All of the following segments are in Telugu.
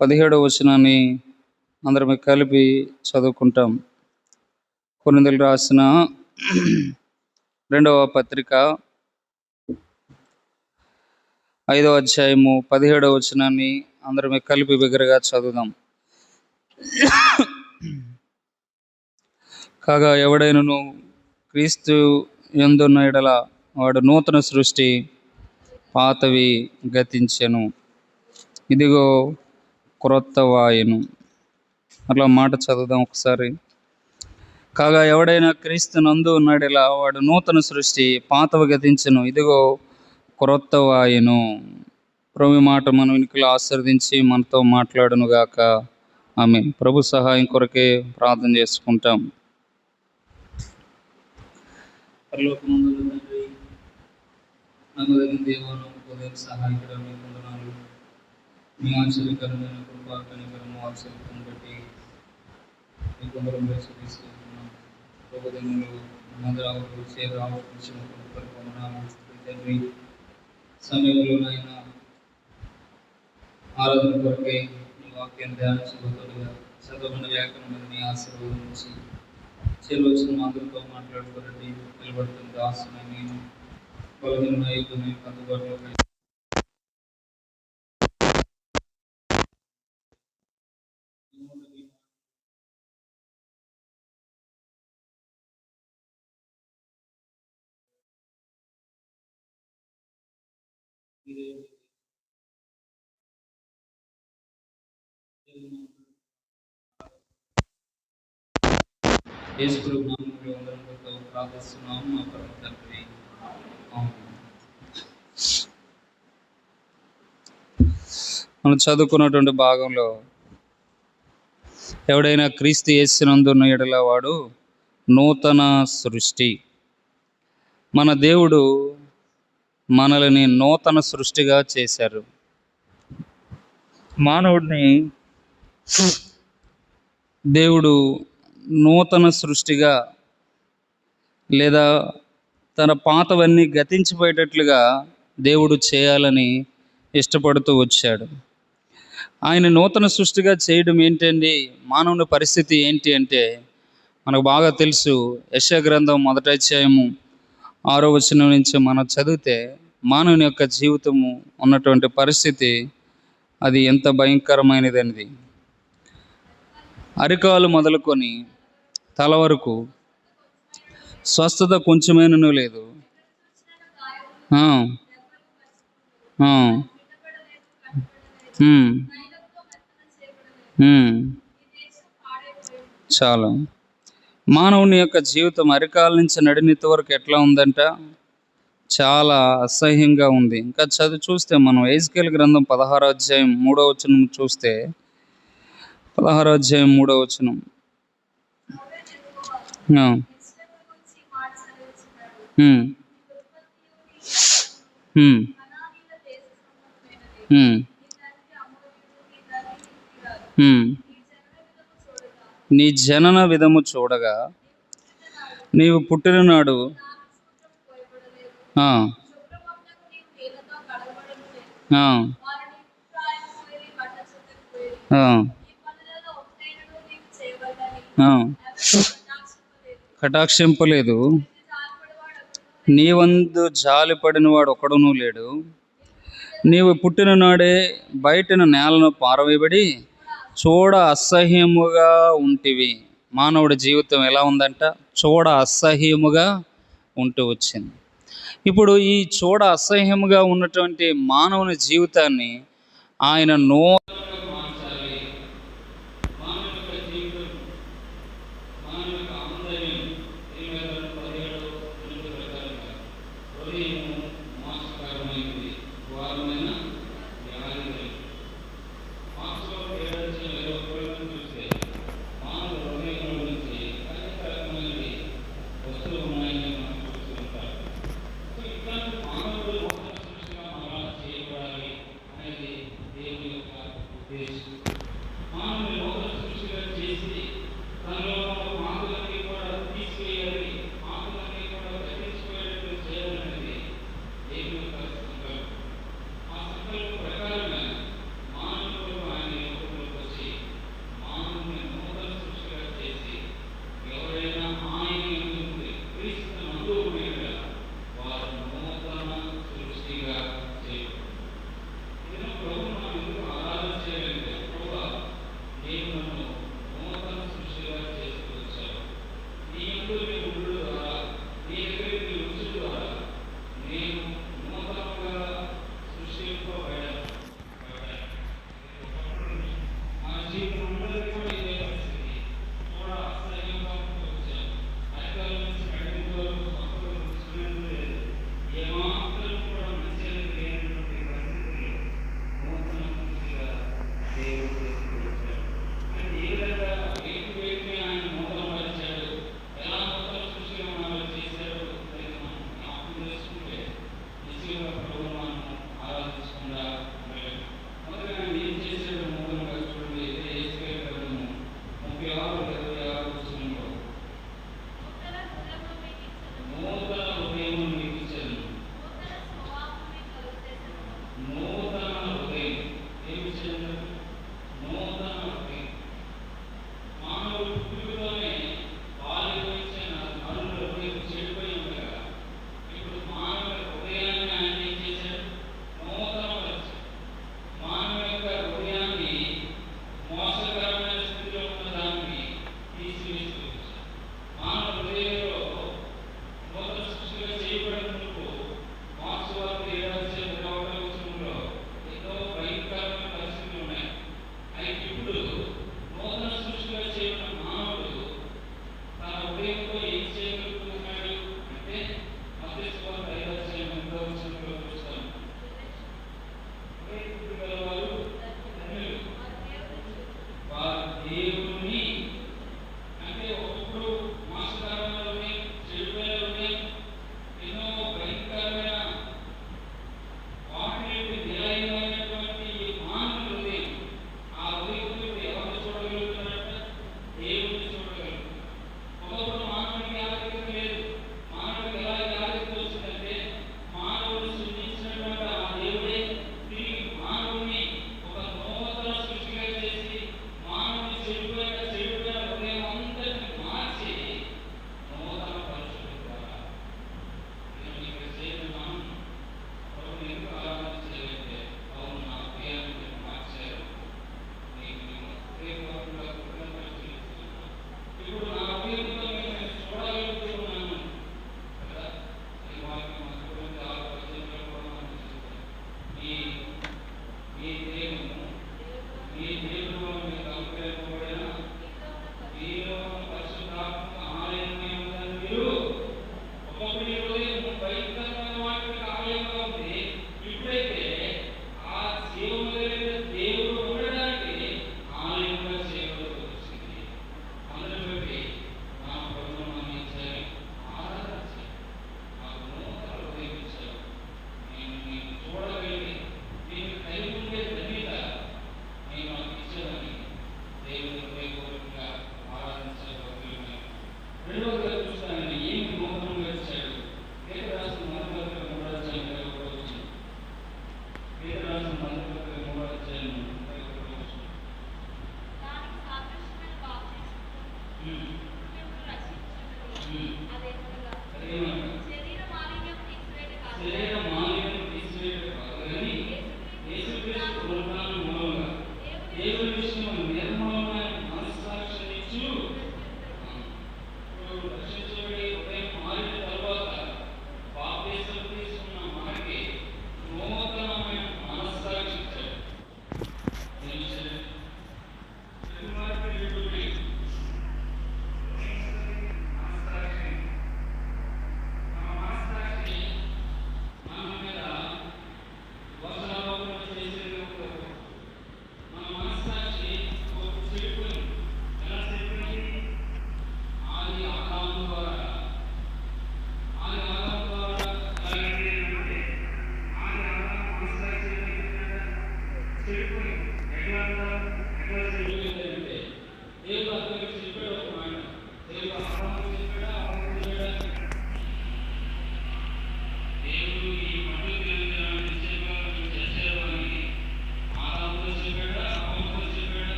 17వ వచనాన్ని అందరం కలిపి చదువుకుంటాం. కొరింథీయులకు రాసిన 2వ పత్రిక 5వ అధ్యాయము 17వ వచనాన్ని అందరం కలిపి బిగ్గరగా చదువుదాం. కాగా ఎవడైనను క్రీస్తు యందున్న ఎడల వాడు నూతన సృష్టి, పాతవి గతించెను, ఇదిగో క్రొత్త వాయెను. అట్లా మాట చదువుదాం ఒకసారి. కాగా ఎవడైనా క్రీస్తు నందు ఉన్నాడెలా వాడు నూతన సృష్టి, పాతవి గతించెను, ఇదిగో క్రొత్త వాయెను. ప్రభు మాట మనం వెనుకలు ఆశీర్వదించి మనతో మాట్లాడును గాక. ఆమేన్. ప్రభు సహాయం కొరకే ప్రార్థన చేసుకుంటాం. పరలోకమందున్న తండ్రి, నమ్మదగిన దేవా, నమ్మకమైన సహాయకుడా, మీకు వందనాలు. మీ ఆశ్చర్యకరమైన కృపా కనికరము వాత్సల్యతను బట్టి మీకు వందనం తీసుకుంటున్నాం. ప్రభుదినములు మధురావులు చేరావచ్చిన పరిపమనాలు తండ్రి సమయంలోనైనా ఆరాధన కొరకై మీ వాక్యాన్ని ధ్యానించబోతుండగా చదవబడిన వ్యాఖ్యానం మీ ఆశీర్వదించి చేరవచ్చిన అందరితో మాట్లాడుకోరండి. నిలబడుతున్న దాసుని నేను బలహీన మీకు అందుబాటులో ప్రార్థిస్తున్నాం మా పరమ తండ్రి. మనం చదువుకున్నటువంటి భాగంలో ఎవడైనా క్రీస్తు యేసునందున్న ఎడల వాడు నూతన సృష్టి. మన దేవుడు మనల్ని నూతన సృష్టిగా చేశారు. మానవుడిని దేవుడు నూతన సృష్టిగా లేదా తన పాతవన్నీ గతించిపోయేటట్లుగా దేవుడు చేయాలని ఇష్టపడుతూ వచ్చాడు. ఆయన నూతన సృష్టిగా చేయడం ఏంటండి? మానవుని పరిస్థితి ఏంటి అంటే మనకు బాగా తెలుసు. యెషయా గ్రంథం 1వ అధ్యాయము 6వ వచనం నుంచి మనం చదివితే మానవుని యొక్క జీవితము ఉన్నటువంటి పరిస్థితి అది ఎంత భయంకరమైనది అనేది. అరికాలు మొదలుకొని తల వరకు స్వస్థత కొంచెమైనను లేదు. చాలా మానవుని యొక్క జీవితం అరికాల నుంచి నడినెత్తి వరకు ఎట్లా ఉందంట? చాలా అసహ్యంగా ఉంది. ఇంకా చూస్తే మనం ఎహెజ్కేలు గ్రంథం 16వ అధ్యాయం 3వ వచనం చూస్తే 16వ అధ్యాయం 3వ వచనం నీ జనన విధము చూడగా నీవు పుట్టిన నాడు కటాక్షింపలేదు. నీవందు జాలిపడిన వాడు ఒకడునూ లేడు. నీవు పుట్టిన నాడే బయటన నేలను పారవేయబడి చూడ అసహ్యముగా ఉంటివి. మానవుడి జీవితం ఎలా ఉందంట? చూడ అసహ్యముగా ఉంటూ వచ్చింది. ఇప్పుడు ఈ చూడ అసహ్యముగా ఉన్నటువంటి మానవుని జీవితాన్ని ఆయన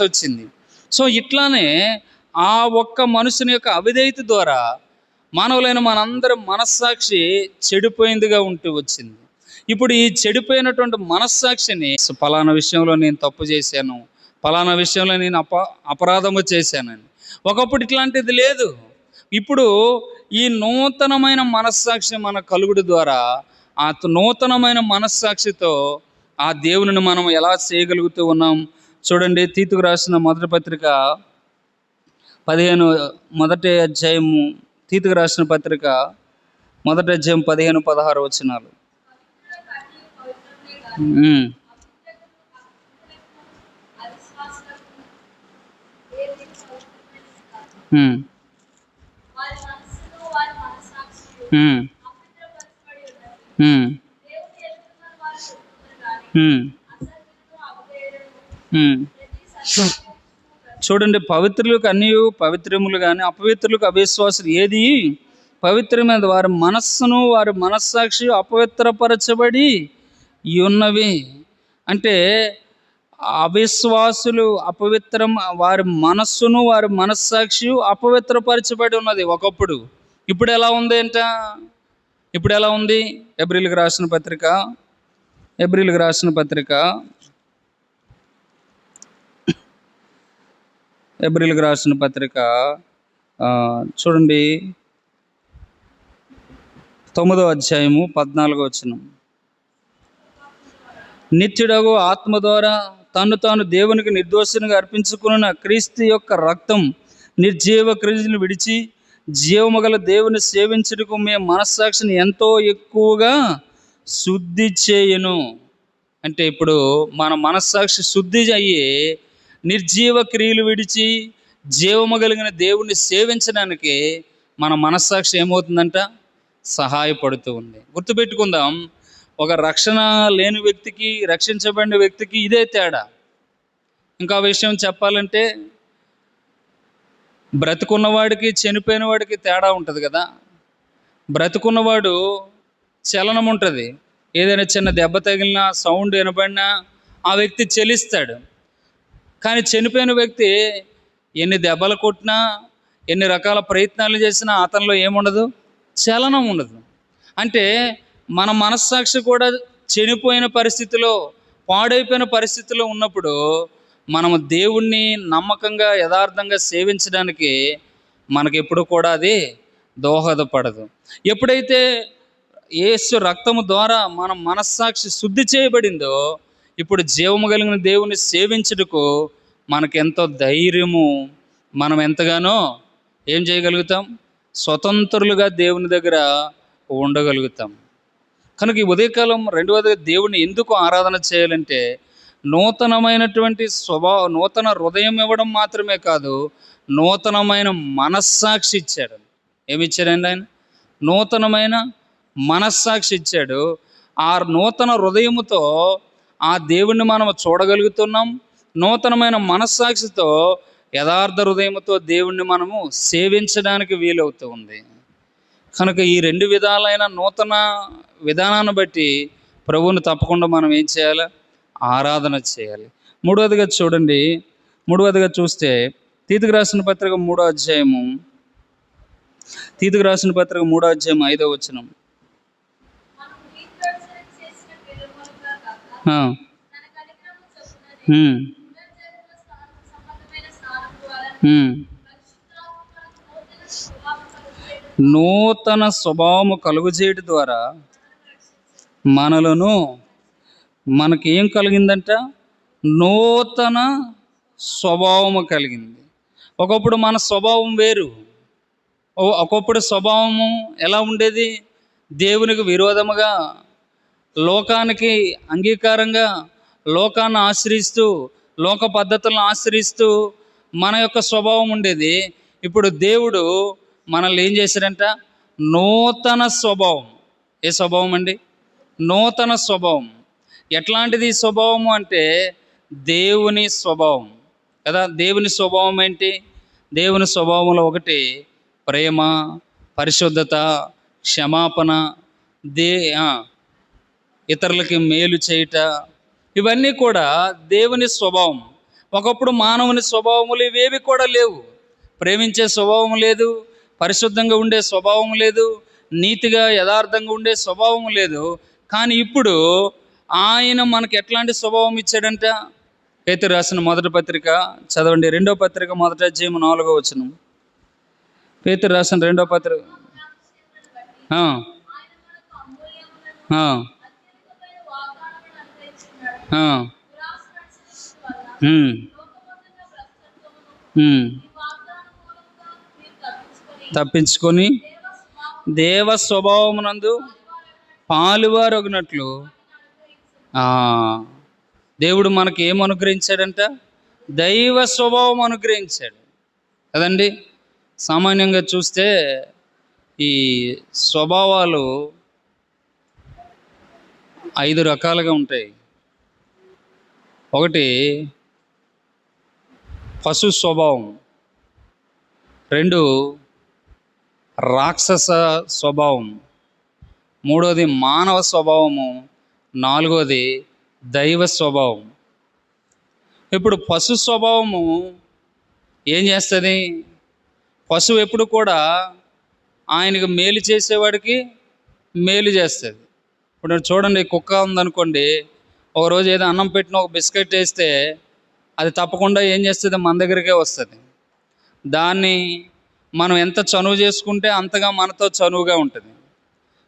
వచ్చింది. సో ఇట్లానే ఆ ఒక్క మనుషుని యొక్క అవిధేయత ద్వారా మానవులైన మనందరం మనస్సాక్షి చెడిపోయిందిగా ఉంటూ వచ్చింది. ఇప్పుడు ఈ చెడిపోయినటువంటి మనస్సాక్షిని పలానా విషయంలో నేను తప్పు చేశాను, పలానా విషయంలో నేను అపరాధము చేశానని, ఒకప్పుడు ఇట్లాంటిది లేదు. ఇప్పుడు ఈ నూతనమైన మనస్సాక్షి మన కలుగుడు ద్వారా ఆ నూతనమైన మనస్సాక్షితో ఆ దేవుని మనం ఎలా చేయగలుగుతూ ఉన్నాం చూడండి. తీతుకు రాసిన మొదటి పత్రిక మొదటి అధ్యాయము, తీతుకు రాసిన పత్రిక మొదటి అధ్యాయం 15-16 వచనాలు. చూడండి, పవిత్రులకు అన్ని పవిత్రములు కానీ అపవిత్రులకు అవిశ్వాసులు ఏది పవిత్రమైనది? వారి మనస్సును వారి మనస్సాక్షి అపవిత్రపరచబడి ఉన్నవి. అంటే అవిశ్వాసులు అపవిత్రం, వారి మనస్సును వారి మనస్సాక్షి అపవిత్రపరచబడి ఉన్నది ఒకప్పుడు. ఇప్పుడు ఎలా ఉంది అంట? ఇప్పుడు ఎలా ఉంది? ఎబ్రిల్కి రాసిన పత్రిక చూడండి, 9వ అధ్యాయము 14వ వచనం. నిత్యుడగు ఆత్మ ద్వారా తాను దేవునికి నిర్దోషంగా అర్పించుకున్న క్రీస్తు యొక్క రక్తం నిర్జీవ క్రియలను విడిచి జీవమగల దేవుని సేవించుటకు మేము మనస్సాక్షిని ఎంతో ఎక్కువగా శుద్ధి చేయును. అంటే ఇప్పుడు మన మనస్సాక్షి శుద్ధి అయ్యి నిర్జీవ క్రియలు విడిచి జీవము కలిగిన దేవుణ్ణి సేవించడానికి మన మనస్సాక్షి ఏమవుతుందంట? సహాయపడుతూ ఉంది. గుర్తుపెట్టుకుందాం, ఒక రక్షణ లేని వ్యక్తికి రక్షించబడిన వ్యక్తికి ఇదే తేడా. ఇంకా విషయం చెప్పాలంటే బ్రతుకున్నవాడికి చనిపోయిన వాడికి తేడా ఉంటుంది కదా. బ్రతుకున్నవాడు చలనం ఉంటుంది, ఏదైనా చిన్న దెబ్బ తగిలినా సౌండ్ వినబడినా ఆ వ్యక్తి చెలిస్తాడు. కానీ చనిపోయిన వ్యక్తి ఎన్ని దెబ్బలు కొట్టినా ఎన్ని రకాల ప్రయత్నాలు చేసినా అతనిలో ఏముండదు? చలనం ఉండదు. అంటే మన మనస్సాక్షి కూడా చనిపోయిన పరిస్థితిలో, పాడైపోయిన పరిస్థితిలో ఉన్నప్పుడు మనము దేవుణ్ణి నమ్మకంగా యథార్థంగా సేవించడానికి మనకెప్పుడు కూడా అది దోహదపడదు. ఎప్పుడైతే యేసు రక్తము ద్వారా మన మనస్సాక్షి శుద్ధి చేయబడిందో ఇప్పుడు జీవము కలిగిన దేవుని సేవించుటకు మనకెంతో ధైర్యము, మనం ఎంతగానో ఏం చేయగలుగుతాం? స్వతంత్రులుగా దేవుని దగ్గర ఉండగలుగుతాం. కనుక ఈ ఉదయకాలం రెండవదిగా దేవుని ఎందుకు ఆరాధన చేయాలంటే నూతనమైనటువంటి నూతన హృదయం ఇవ్వడం మాత్రమే కాదు, నూతనమైన మనస్సాక్షి ఇచ్చాడు. ఏమిచ్చాడండి ఆయన? నూతనమైన మనస్సాక్షి ఇచ్చాడు. ఆ నూతన హృదయముతో ఆ దేవుణ్ణి మనం చూడగలుగుతున్నాం. నూతనమైన మనస్సాక్షితో యథార్థ హృదయముతో దేవుణ్ణి మనము సేవించడానికి వీలవుతూ ఉంది. కనుక ఈ రెండు విధాలైన నూతన విధానాన్ని బట్టి ప్రభువుని తప్పకుండా మనం ఏం చేయాలి? ఆరాధన చేయాలి. మూడవదిగా చూడండి, మూడవదిగా చూస్తే తీతుకు రాసిన పత్రిక 3వ అధ్యాయము, తీతుకు రాసిన పత్రిక 3వ అధ్యాయం 5వ వచనం. నూతన స్వభావము కలుగుచేయడం ద్వారా మనకి ఏం కలిగిందంట? నూతన స్వభావము కలిగింది. ఒకప్పుడు మన స్వభావం వేరు. ఒకప్పుడు స్వభావము ఎలా ఉండేది? దేవునికి విరోధముగా, లోకానికి అంగీకారంగా, లోకాన్ని ఆశ్రయిస్తూ, లోక పద్ధతులను ఆశ్రయిస్తూ మన యొక్క స్వభావం ఉండేది. ఇప్పుడు దేవుడు మనల్ని ఏం చేశాడంట? నూతన స్వభావం. ఏ స్వభావం అండి? నూతన స్వభావం. ఎట్లాంటిది స్వభావము అంటే దేవుని స్వభావం కదా. దేవుని స్వభావం ఏంటి? దేవుని స్వభావంలో ఒకటి ప్రేమ, పరిశుద్ధత, క్షమాపణ, ఇతరులకి మేలు చేయుట, ఇవన్నీ కూడా దేవుని స్వభావం. ఒకప్పుడు మానవుని స్వభావములు ఇవేవి కూడా లేవు. ప్రేమించే స్వభావం లేదు, పరిశుద్ధంగా ఉండే స్వభావం లేదు, నీతిగా యథార్థంగా ఉండే స్వభావం లేదు. కానీ ఇప్పుడు ఆయన మనకి ఎట్లాంటి స్వభావం ఇచ్చాడంట? పేతురు రాసిన మొదటి పత్రిక చదవండి, 2వ పత్రిక 1వ అధ్యాయం 4వ వచనం. పేతురు రాసిన 2వ పత్రిక తప్పించుకొని దేవ స్వభావమునందు పాలువారొగినట్లు దేవుడు మనకి ఏం అనుగ్రహించాడంట? దైవ స్వభావం అనుగ్రహించాడు కదండి. సామాన్యంగా చూస్తే ఈ స్వభావాలు 5 రకాలుగా ఉంటాయి. ఒకటి పశు స్వభావం, 2 రాక్షస స్వభావం, 3వది మానవ స్వభావము, 4వది దైవ స్వభావం. ఇప్పుడు పశు స్వభావము ఏం చేస్తుంది? పశువు ఎప్పుడు కూడా ఆయనకు మేలు చేసేవాడికి మేలు చేస్తుంది. ఇప్పుడు చూడండి, కుక్క ఉందనుకోండి, ఒకరోజు ఏదో అన్నం పెట్టిన ఒక బిస్కెట్ వేస్తే అది తప్పకుండా ఏం చేస్తుంది? మన దగ్గరికే వస్తుంది. దాన్ని మనం ఎంత చనువు చేసుకుంటే అంతగా మనతో చనువుగా ఉంటుంది.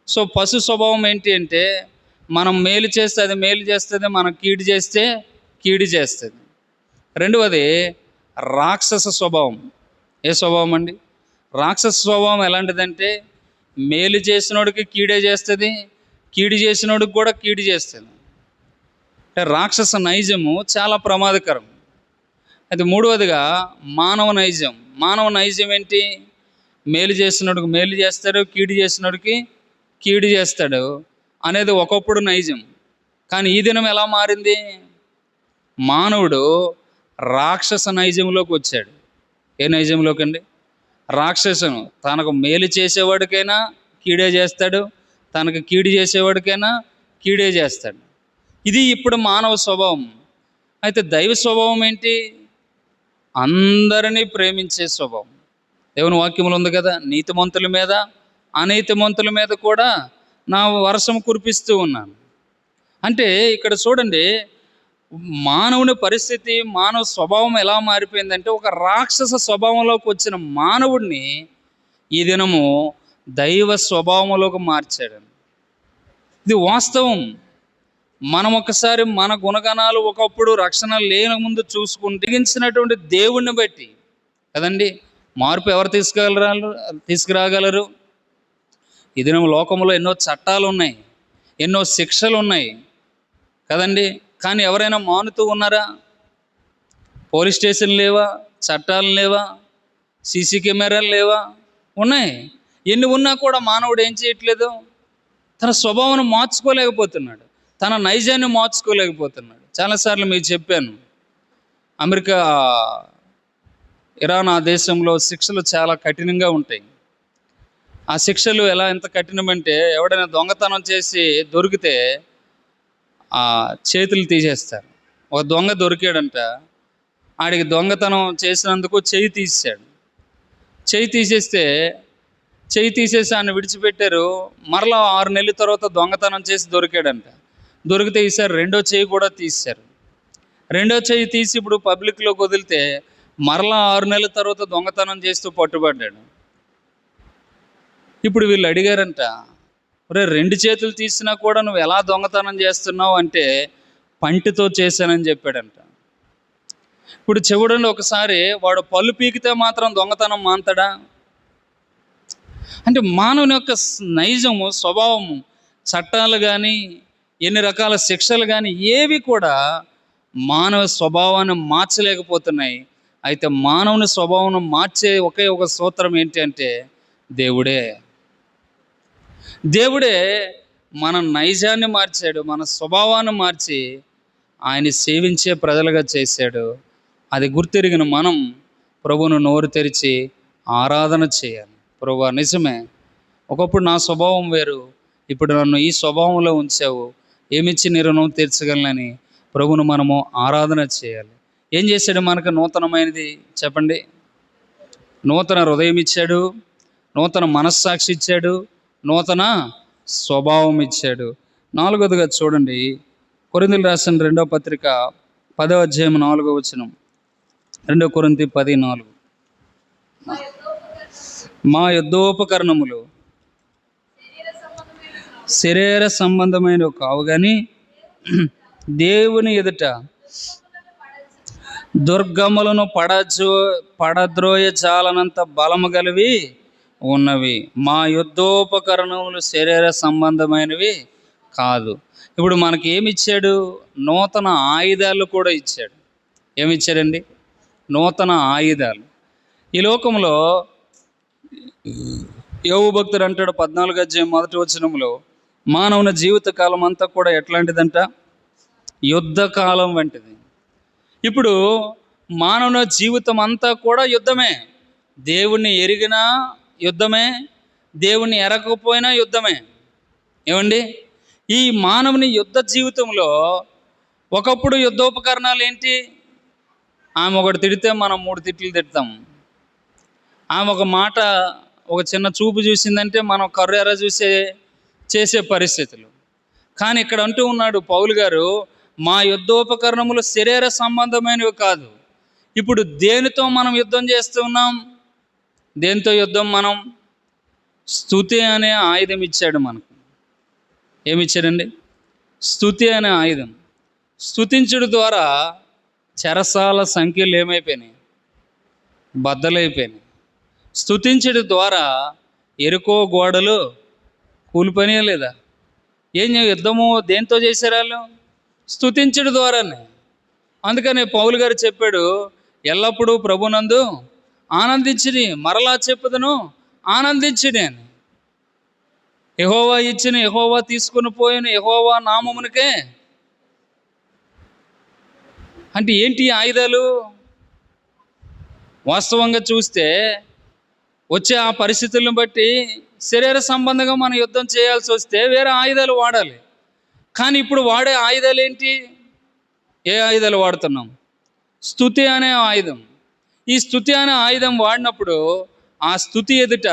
సో పశు స్వభావం ఏంటి అంటే మనం మేలు చేస్తే అది మేలు చేస్తుంది, మనం కీడు చేస్తే కీడు చేస్తుంది. 2వది రాక్షస స్వభావం. ఏ స్వభావం అండి? రాక్షస స్వభావం ఎలాంటిదంటే మేలు చేసినోడికి కీడే చేస్తుంది, కీడు చేసినోడికి కూడా కీడు చేస్తుంది. అంటే రాక్షస నైజము చాలా ప్రమాదకరం. అది 3వదిగా మానవ నైజం. మానవ నైజం ఏంటి? మేలు చేసినోడికి మేలు చేస్తాడు, కీడు చేసినోడికి కీడు చేస్తాడు అనేది ఒకప్పుడు నైజం. కానీ ఈ దినం ఎలా మారింది? మానవుడు రాక్షస నైజంలోకి వచ్చాడు. ఏ నైజంలోకి అండి? రాక్షసును. తనకు మేలు చేసేవాడికైనా కీడే చేస్తాడు, తనకు కీడు చేసేవాడికైనా కీడే చేస్తాడు. ఇది ఇప్పుడు మానవ స్వభావం. అయితే దైవ స్వభావం ఏంటి? అందరినీ ప్రేమించే స్వభావం. దేవుని వాక్యములు ఉంది కదా, నీతిమంతుల మీద అనీతిమంతుల మీద కూడా నా వర్షం కురిపిస్తూ ఉన్నాను. అంటే ఇక్కడ చూడండి, మానవుని పరిస్థితి, మానవ స్వభావం ఎలా మారిపోయిందంటే ఒక రాక్షస స్వభావంలోకి వచ్చిన మానవుడిని ఈ దినము దైవ స్వభావంలోకి మార్చాడు. ఇది వాస్తవం. మనం ఒకసారి మన గుణగణాలు ఒకప్పుడు రక్షణ లేని ముందు చూసుకుంటే దిగించినటువంటి దేవుణ్ణి బట్టి కదండి మార్పు ఎవరు తీసుకురాగలరు? ఈ దినం లోకంలో ఎన్నో చట్టాలు ఉన్నాయి, ఎన్నో శిక్షలు ఉన్నాయి కదండి. కానీ ఎవరైనా మానుతూ ఉన్నారా? పోలీస్ స్టేషన్ లేవా? చట్టాలు లేవా? సీసీ కెమెరాలు లేవా? ఉన్నాయి. ఎన్ని ఉన్నా కూడా మానవుడు ఏం చేయట్లేదు? తన స్వభావాన్ని మార్చుకోలేకపోతున్నాడు, తన నైజాన్ని మార్చుకోలేకపోతున్నాడు. చాలాసార్లు మీకు చెప్పాను, అమెరికా, ఇరాన్ ఆ దేశంలో శిక్షలు చాలా కఠినంగా ఉంటాయి. ఆ శిక్షలు ఎంత కఠినమంటే ఎవడైనా దొంగతనం చేసి దొరికితే ఆ చేతులు తీసేస్తారు. ఒక దొంగ దొరికాడంట, ఆడికి దొంగతనం చేసినందుకు చెయ్యి తీసాడు. చెయ్యి తీసేసి ఆయన విడిచిపెట్టారు. మరలా 6 నెలల తర్వాత దొంగతనం చేసి దొరికాడంట. దొరికితే ఈసారి రెండో చెయ్యి కూడా తీశారు. రెండో చెయ్యి తీసి ఇప్పుడు పబ్లిక్లోకి వదిలితే మరలా 6 నెలల తర్వాత దొంగతనం చేస్తూ పట్టుబడ్డాడు. ఇప్పుడు వీళ్ళు అడిగారంట, ఒరే 2 చేతులు తీసినా కూడా నువ్వు ఎలా దొంగతనం చేస్తున్నావు అంటే, పంటితో చేశానని చెప్పాడంట. ఇప్పుడు చూడండి, ఒకసారి వాడు పళ్ళు పీకితే మాత్రం దొంగతనం మానుతాడా? అంటే మానవుని యొక్క నైజము, స్వభావము, చట్టాలు కానీ ఎన్ని రకాల శిక్షలు కానీ ఏవి కూడా మానవ స్వభావాన్ని మార్చలేకపోతున్నాయి. అయితే మానవుని స్వభావం మార్చే ఒకే ఒక సూత్రం ఏంటి అంటే దేవుడే. దేవుడే మన నైజాన్ని మార్చాడు, మన స్వభావాన్ని మార్చి ఆయన సేవించే ప్రజలుగా చేశాడు. అది గుర్తెరిగిన మనం ప్రభువును నోరు తెరిచి ఆరాధన చేయాలి. ప్రభువా, నిజమే, ఒకప్పుడు నా స్వభావం వేరు, ఇప్పుడు నన్ను ఈ స్వభావంలో ఉంచావు, ఏమిచ్చి నీ రుణం తీర్చగలనని ప్రభువును మనము ఆరాధన చేయాలి. ఏం చేశాడు మనకు నూతనమైనది చెప్పండి? నూతన హృదయం ఇచ్చాడు, నూతన మనస్సాక్షి ఇచ్చాడు, నూతన స్వభావం ఇచ్చాడు. 4వదిగా చూడండి, కొరింథీయులకు రాసిన 2వ పత్రిక 10వ అధ్యాయం 4వ వచనం. 2 కొరింథీ 10:4. మా యుద్ధోపకరణములు శరీర సంబంధమైనవి కావు కానీ దేవుని ఎదుట దుర్గములను పడద్రోయ చాలనంత బలము గలవి ఉన్నవి. మా యుద్ధోపకరణములు శరీర సంబంధమైనవి కాదు. ఇప్పుడు మనకి ఏమి ఇచ్చాడు? నూతన ఆయుధాలు కూడా ఇచ్చాడు. ఏమిచ్చాడండి? నూతన ఆయుధాలు. ఈ లోకంలో యోబు భక్తుడు అంటాడు 14వ అధ్యాయం 1వ వచనంలో, మానవుని జీవిత కాలం అంతా కూడా ఎట్లాంటిదంట? యుద్ధ కాలం వంటిది. ఇప్పుడు మానవుని జీవితం అంతా కూడా యుద్ధమే. దేవుణ్ణి ఎరిగినా యుద్ధమే, దేవుణ్ణి ఎరగకపోయినా యుద్ధమే. ఏమండి, ఈ మానవుని యుద్ధ జీవితంలో ఒకప్పుడు యుద్ధోపకరణాలు ఏంటి? ఆమె ఒకటి తిడితే మనం 3 తిట్లు తిడతాం. ఆమె ఒక మాట, ఒక చిన్న చూపు చూసిందంటే మనం కర్రెర చేసే పరిస్థితులు. కానీ ఇక్కడ అంటూ ఉన్నాడు పౌలు గారు, మా యుద్ధోపకరణములు శరీర సంబంధమైనవి కాదు. ఇప్పుడు దేనితో మనం యుద్ధం చేస్తున్నాం? దేనితో యుద్ధం? మనం స్తుతి అనే ఆయుధం ఇచ్చాడు మనకు. ఏమిచ్చాడండి? స్తుతి అనే ఆయుధం. స్తుతించుడు ద్వారా చెరసాల సంఖ్యలు ఏమైపోయినాయి? బద్దలైపోయినాయి. స్తుతించుడు ద్వారా ఎరుకో గోడలు కూలిపోయినాయా లేదా? యుద్ధము దేంతో చేశారు వాళ్ళు? స్తుతించుడు ద్వారానే. అందుకనే పౌలు గారు చెప్పాడు, ఎల్లప్పుడూ ప్రభునందు ఆనందించిని, మరలా చెప్పుదును ఆనందించిని అని. యెహోవా ఇచ్చిన, యెహోవా తీసుకుని పోయిన, యెహోవా నామమునికే. అంటే ఏంటి ఆయుధాలు? వాస్తవంగా చూస్తే వచ్చే ఆ పరిస్థితులను బట్టి శరీర సంబంధంగా మనం యుద్ధం చేయాల్సి వస్తే వేరే ఆయుధాలు వాడాలి. కానీ ఇప్పుడు వాడే ఆయుధాలు ఏంటి? ఏ ఆయుధాలు వాడుతున్నాం? స్తుతి అనే ఆయుధం. ఈ స్తుతి అనే ఆయుధం వాడినప్పుడు ఆ స్తుతి ఎదుట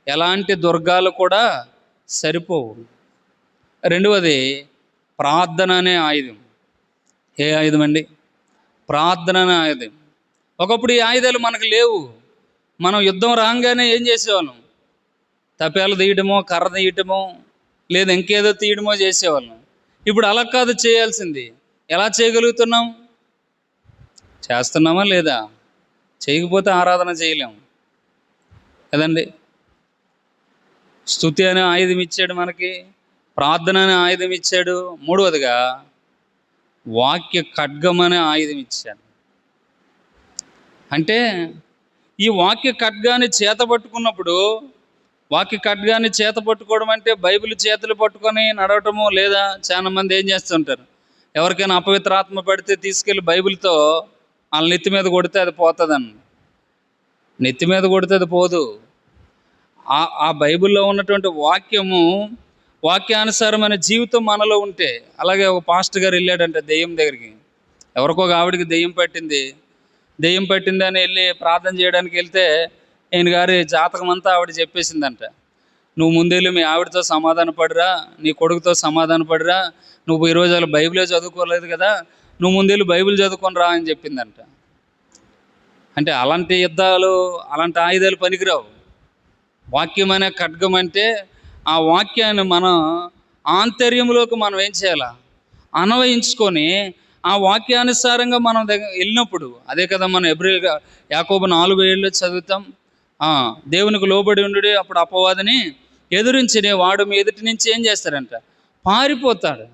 ఎలాంటి దుర్గాలు కూడా సరిపోవు. రెండవది ప్రార్థన అనే ఆయుధం. ఏ ఆయుధం అండి? ప్రార్థన అనే ఆయుధం. ఒకప్పుడు ఈ ఆయుధాలు మనకు లేవు. మనం యుద్ధం రాగానే ఏం చేసేవాళ్ళం? తపేలు తీయటమో, కర్ర తీయటమో, లేదా ఇంకేదో తీయడమో చేసేవాళ్ళం. ఇప్పుడు అలా కాదు చేయాల్సింది. ఎలా చేయగలుగుతున్నాం? చేస్తున్నామా లేదా? చేయకపోతే ఆరాధన చేయలేము కదండి. స్తుతి అనే ఆయుధం ఇచ్చాడు మనకి, ప్రార్థన అనే ఆయుధం ఇచ్చాడు. మూడవదిగా వాక్య ఖడ్గం అనే ఆయుధం ఇచ్చాడు. అంటే ఈ వాక్య ఖడ్గాన్ని చేత పట్టుకున్నప్పుడు, వాక్య ఖడ్గాన్ని చేత పట్టుకోవడం అంటే బైబిల్ చేతులు పట్టుకొని నడవటము, లేదా చాలా మంది ఏం చేస్తుంటారు, ఎవరికైనా అపవిత్రాత్మ పడితే తీసుకెళ్ళి బైబిల్తో వాళ్ళ నెత్తి మీద కొడితే అది పోతుందండి. నెత్తి మీద కొడితే అది పోదు. ఆ బైబిల్లో ఉన్నటువంటి వాక్యము వాక్యానుసారమైన జీవితం మనలో ఉంటే, అలాగే ఒక పాస్టర్ గారు వెళ్ళాడంటే దెయ్యం దగ్గరికి, ఎవరికో ఒక ఆవిడికి దెయ్యం పట్టింది. దెయ్యం పట్టిందని వెళ్ళి ప్రార్థన చేయడానికి వెళ్తే ఈయన గారి జాతకం అంతా ఆవిడ చెప్పేసిందంట. నువ్వు ముందెళ్ళి మీ ఆవిడతో సమాధాన పడిరా, నీ కొడుకుతో సమాధాన పడిరా, నువ్వు ఈరోజు అలా బైబిలే చదువుకోలేదు కదా, నువ్వు ముందెళ్ళి బైబిల్ చదువుకొని రా అని చెప్పిందంట. అంటే అలాంటి యుద్ధాలు, అలాంటి ఆయుధాలు పనికిరావు. వాక్యం అనే ఖడ్గం అంటే ఆ వాక్యాన్ని మనం ఆంతర్యంలోకి మనం ఏం చేయాలా, అన్వయించుకొని ఆ వాక్యానుసారంగా మనం వెళ్ళినప్పుడు, అదే కదా మనం యాకోబు 4:7 చదువుతాం. దేవునికి లోబడి ఉండు, అప్పుడు అపవాదిని ఎదురించిన వాడు మీ ఎదుటి నుంచి ఏం చేస్తాడంట, పారిపోతాడు.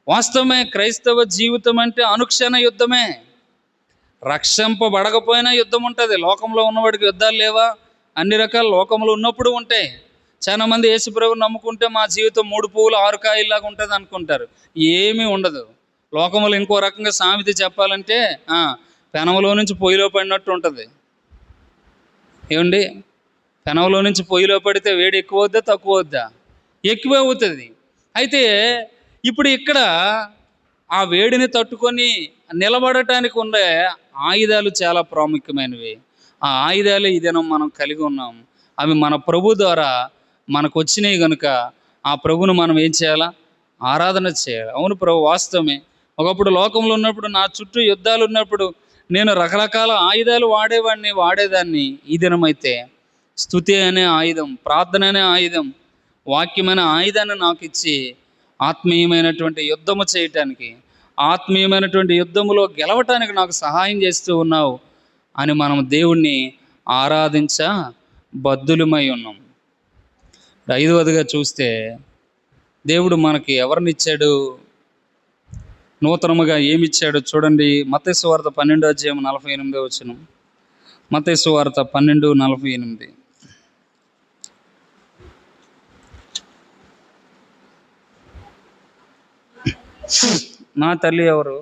వాస్తవమే, క్రైస్తవ జీవితం అంటే అనుక్షణ యుద్ధమే. రక్షింపబడకపోయినా యుద్ధం ఉంటుంది. లోకంలో ఉన్నవాడికి యుద్ధాలు లేవా? అన్ని రకాల లోకంలో ఉన్నప్పుడు ఉంటాయి. చాలా మంది యేసుప్రభుని నమ్ముకుంటే మా జీవితం 3 పువ్వులు 6 కాయల్లాగా ఉంటుంది అనుకుంటారు. ఏమీ ఉండదు. లోకంలో ఇంకో రకంగా సామెత చెప్పాలంటే పెనంలో నుంచి పొయ్యిలో పడినట్టు ఉంటుంది. ఏమండి, పెనంలో నుంచి పొయ్యిలో పడితే వేడి ఎక్కువ అవుద్దా తక్కువ అవుద్దా? ఎక్కువే అవుతుంది. అయితే ఇప్పుడు ఇక్కడ ఆ వేడిని తట్టుకొని నిలబడటానికి ఉండే ఆయుధాలు చాలా ప్రాముఖ్యమైనవి. ఆ ఆయుధాలు ఈ దినం మనం కలిగి ఉన్నాం. అవి మన ప్రభు ద్వారా మనకు వచ్చినాయి కనుక ఆ ప్రభును మనం ఏం చేయాలా, ఆరాధన చేయాలి. అవును ప్రభు, వాస్తవమే. ఒకప్పుడు లోకంలో ఉన్నప్పుడు, నా చుట్టూ యుద్ధాలు ఉన్నప్పుడు నేను రకరకాల ఆయుధాలు వాడేదాన్ని. ఈ దినమైతే స్తుతి అనే ఆయుధం, ప్రార్థన అనే ఆయుధం, వాక్యమైన ఆయుధాన్ని నాకు ఇచ్చి ఆత్మీయమైనటువంటి యుద్ధము చేయటానికి, ఆత్మీయమైనటువంటి యుద్ధములో గెలవటానికి నాకు సహాయం చేస్తూ ఉన్నావు అని మనం దేవుణ్ణి ఆరాధించ బద్దులమై ఉన్నాం. 5వదిగా చూస్తే దేవుడు మనకి ఎవరినిచ్చాడు, నూతనముగా ఏమిచ్చాడు చూడండి. మత్తయి సువార్త 12:48. మత్తయి సువార్త 12:48. నా తల్లి ఎవరు?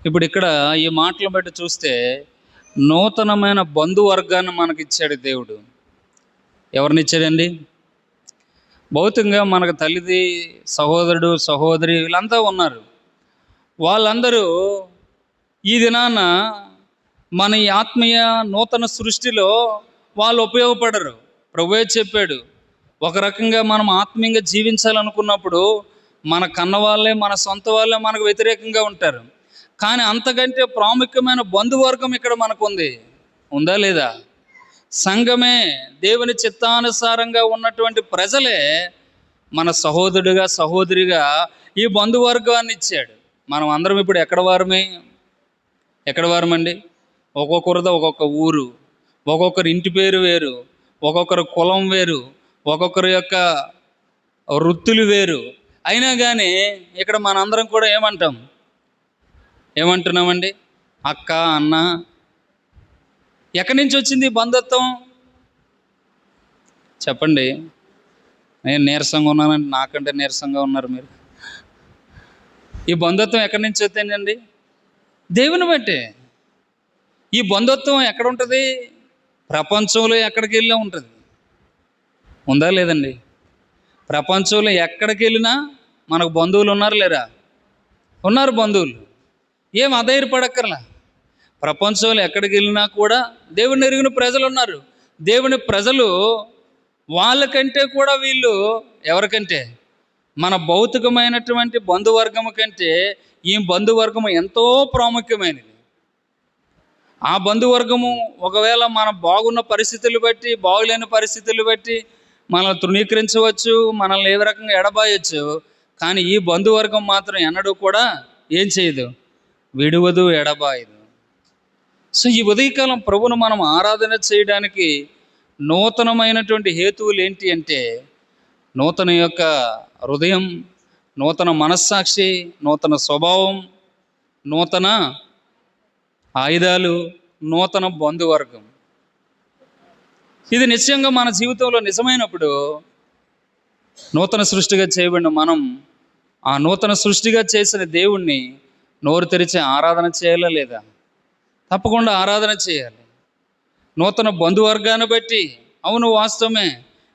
ఇప్పుడు ఇక్కడ ఈ మాటలు బట్టి చూస్తే నూతనమైన బంధువర్గాన్ని మనకిచ్చాడు దేవుడు. ఎవరినిచ్చాడండి? భౌతికంగా మనకు తల్లిది, సహోదరుడు, సహోదరి వీళ్ళంతా ఉన్నారు. వాళ్ళందరూ ఈ దినాన మన ఈ ఆత్మీయ నూతన సృష్టిలో వాళ్ళు ఉపయోగపడరు. ప్రభువే చెప్పాడు, ఒక రకంగా మనం ఆత్మీయంగా జీవించాలనుకున్నప్పుడు మన కన్న వాళ్ళే, మన సొంత వాళ్ళే మనకు వ్యతిరేకంగా ఉంటారు. కానీ అంతకంటే ప్రాముఖ్యమైన బంధువర్గం ఇక్కడ మనకు ఉందా లేదా? సంఘమే, దేవుని చిత్తానుసారంగా ఉన్నటువంటి ప్రజలే మన సహోదరుడిగా, సహోదరిగా ఈ బంధువర్గాన్ని ఇచ్చాడు. మనం అందరం ఇప్పుడు ఎక్కడ వారమండి? ఒక్కొక్కరితో ఒక్కొక్క ఊరు, ఒక్కొక్కరి ఇంటి పేరు వేరు, ఒక్కొక్కరి కులం వేరు, ఒక్కొక్కరి యొక్క వృత్తులు వేరు. అయినా కానీ ఇక్కడ మనందరం కూడా ఏమంటున్నామండి? అక్క, అన్న. ఎక్కడి నుంచి వచ్చింది ఈ బంధుత్వం చెప్పండి. నేను నీరసంగా ఉన్నానండి, నాకంటే నీరసంగా ఉన్నారు మీరు. ఈ బంధుత్వం ఎక్కడి నుంచి వచ్చిందండి? దేవుని బట్టే. ఈ బంధుత్వం ఎక్కడ ఉంటుంది? ప్రపంచంలో ఎక్కడికి వెళ్ళినా ఉంటుంది. ఉందా లేదండి? ప్రపంచంలో ఎక్కడికి వెళ్ళినా మనకు బంధువులు ఉన్నారు లేరా? ఉన్నారు బంధువులు. ఏం అధైర్యపడక్కర్లా. ప్రపంచంలో ఎక్కడికి వెళ్ళినా కూడా దేవుని ఎరిగిన ప్రజలు ఉన్నారు. దేవుని ప్రజలు వాళ్ళకంటే కూడా వీళ్ళు ఎవరికంటే, మన భౌతికమైనటువంటి బంధువర్గము కంటే ఈ బంధువర్గము ఎంతో ప్రాముఖ్యమైనది. ఆ బంధువర్గము ఒకవేళ మనం బాగున్న పరిస్థితులు బట్టి, బాగులేని పరిస్థితులు బట్టి మనల్ని తృణీకరించవచ్చు, మనల్ని ఏ రకంగా ఎడబాయొచ్చు. కానీ ఈ బంధువర్గం మాత్రం ఎన్నడూ కూడా ఏం చేయదు, విడువదు, ఎడబాయదు. సో ఈ ఉదయకాలం ప్రభువును మనం ఆరాధన చేయడానికి నూతనమైనటువంటి హేతువులు ఏంటి అంటే, నూతన యొక్క హృదయం, నూతన మనస్సాక్షి, నూతన స్వభావం, నూతన ఆయుధాలు, నూతన బంధువర్గం. ఇది నిశ్చయంగా మన జీవితంలో నిజమైనప్పుడు నూతన సృష్టిగా చేయబడిన మనం ఆ నూతన సృష్టిగా చేసిన దేవుణ్ణి నోరు తెరిచి ఆరాధన చేయాలా లేదా? తప్పకుండా ఆరాధన చేయాలి. నూతన బంధువర్గాన్ని బట్టి, అవును వాస్తవమే,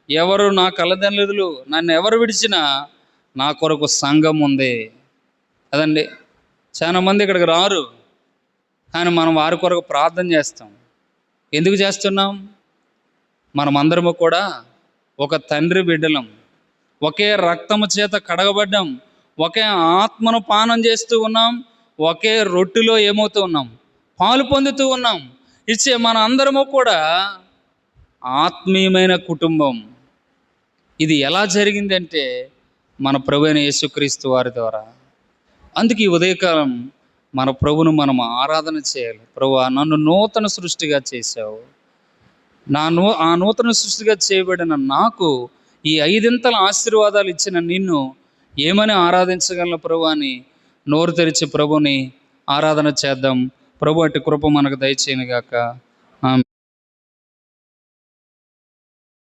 ఎవరు నా కళ్ళదల్లులు నన్ను ఎవరు విడిచినా నా కొరకు సంఘం ఉంది కదండి. చాలా మంది ఇక్కడికి రారు, కానీ మనం వారి కొరకు ప్రార్థన చేస్తాం. ఎందుకు చేస్తున్నాం? మనమందరము కూడా ఒక తండ్రి బిడ్డలం, ఒకే రక్తము చేత కడగబడ్డాం, ఒకే ఆత్మను పానం చేస్తూ ఉన్నాం, ఒకే రొట్టెలో ఏమవుతూ ఉన్నాం, పాలు పొందుతూ ఉన్నాం. ఇచ్చే మన అందరము కూడా ఆత్మీయమైన కుటుంబం. ఇది ఎలా జరిగిందంటే మన ప్రభువైన యేసుక్రీస్తు వారి ద్వారా. అందుకే ఈ ఉదయకాలం మన ప్రభువును మనం ఆరాధన చేయాలి. ప్రభువా, నన్ను నూతన సృష్టిగా చేశావు, ఆ నూతన సృష్టిగా చేయబడిన నాకు ఈ 5 ఆశీర్వాదాలు ఇచ్చిన నిన్ను ఏమని ఆరాధించగలను ప్రభు అని నోరు తెరిచి ప్రభుని ఆరాధన చేద్దాం. ప్రభు అట్టి కృప మనకు దయచేయనుగాక.